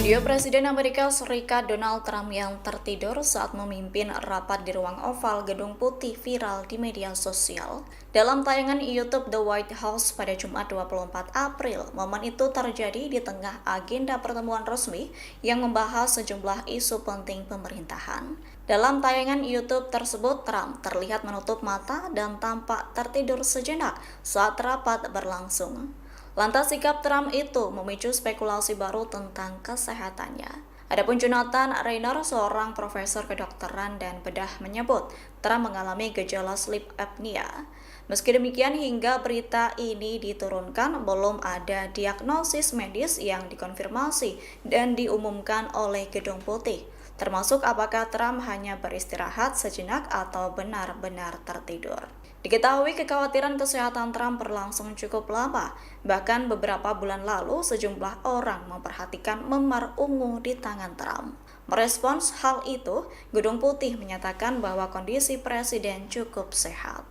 Video Presiden Amerika Serikat Donald Trump yang tertidur saat memimpin rapat di Ruang Oval Gedung Putih viral di media sosial. Dalam tayangan YouTube The White House pada Jumat 24 April, momen itu terjadi di tengah agenda pertemuan resmi yang membahas sejumlah isu penting pemerintahan. Dalam tayangan YouTube tersebut, Trump terlihat menutup mata dan tampak tertidur sejenak saat rapat berlangsung. Lantas sikap Trump itu memicu spekulasi baru tentang kesehatannya. Adapun Jonathan Reiner, seorang profesor kedokteran dan bedah, menyebut Trump mengalami gejala sleep apnea. Meski demikian, hingga berita ini diturunkan, belum ada diagnosis medis yang dikonfirmasi dan diumumkan oleh Gedung Putih, termasuk apakah Trump hanya beristirahat sejenak atau benar-benar tertidur. Diketahui kekhawatiran kesehatan Trump berlangsung cukup lama, bahkan beberapa bulan lalu sejumlah orang memperhatikan memar ungu di tangan Trump. Merespons hal itu, Gedung Putih menyatakan bahwa kondisi Presiden cukup sehat.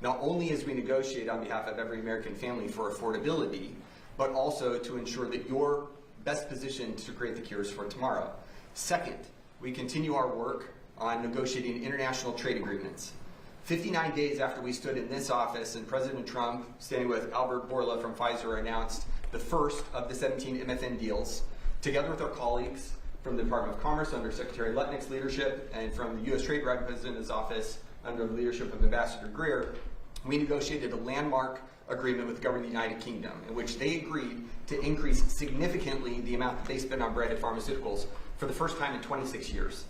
Not only as we negotiate on behalf of every American family for affordability, but also to ensure that you're best positioned to create the cures for tomorrow. Second, we continue our work on negotiating international trade agreements. 59 days after we stood in this office and President Trump, standing with Albert Bourla from Pfizer, announced the first of the 17 MFN deals, together with our colleagues from the Department of Commerce under Secretary Lutnick's leadership and from the U.S. Trade Representative's office under the leadership of Ambassador Greer, we negotiated a landmark agreement with the government of the United Kingdom in which they agreed to increase significantly the amount that they spend on branded pharmaceuticals for the first time in 26 years.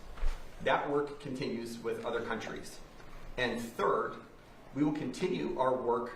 That work continues with other countries. And third, we will continue our work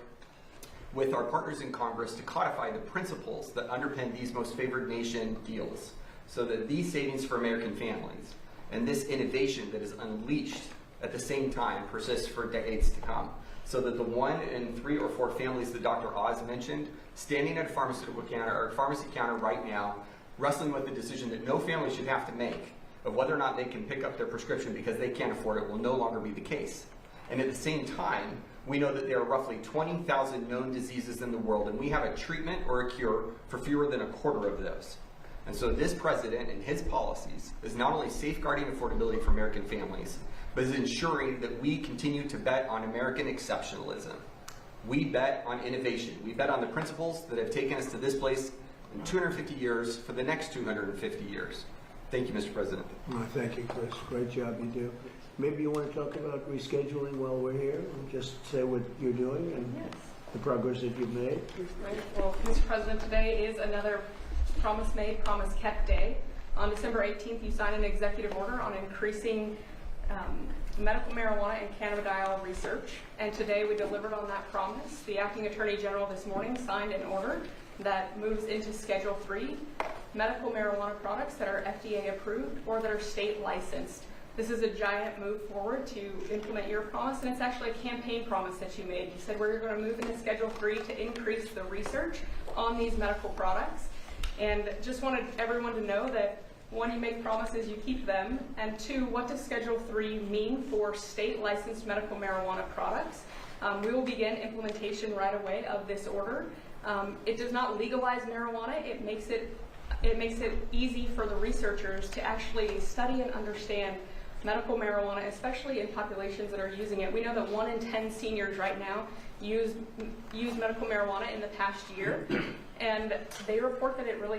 with our partners in Congress to codify the principles that underpin these most favored nation deals so that these savings for American families and this innovation that is unleashed at the same time persists for decades to come, so that the 1 in 3 or 4 families that Dr. Oz mentioned standing at a pharmaceutical counter or pharmacy counter right now wrestling with the decision that no family should have to make of whether or not they can pick up their prescription because they can't afford it will no longer be the case. And at the same time, we know that there are roughly 20,000 known diseases in the world, and we have a treatment or a cure for fewer than a quarter of those. And so this president and his policies is not only safeguarding affordability for American families, but is ensuring that we continue to bet on American exceptionalism. We bet on innovation. We bet on the principles that have taken us to this place in 250 years for the next 250 years. Thank you, Mr. President. Thank you, Chris. Great job you do. Maybe you want to talk about rescheduling while we're here and just say what you're doing and the progress that you've made. Right. Well, Mr. President, today is another promise made, promise kept day. On December 18th, you signed an executive order on increasing medical marijuana and cannabidiol research, and today we delivered on that promise. The Acting Attorney General this morning signed an order that moves into Schedule 3 medical marijuana products that are FDA approved or that are state licensed. This is a giant move forward to implement your promise, and it's actually a campaign promise that you made. You said we're going to move into Schedule 3 to increase the research on these medical products, and just wanted everyone to know that 1, you make promises, you keep them, and 2, what does Schedule 3 mean for state licensed medical marijuana products? We will begin implementation right away of this order. It does not legalize marijuana. It makes it easy for the researchers to actually study and understand medical marijuana, especially in populations that are using it. We know that 1 in 10 seniors right now use medical marijuana in the past year, and they report that it really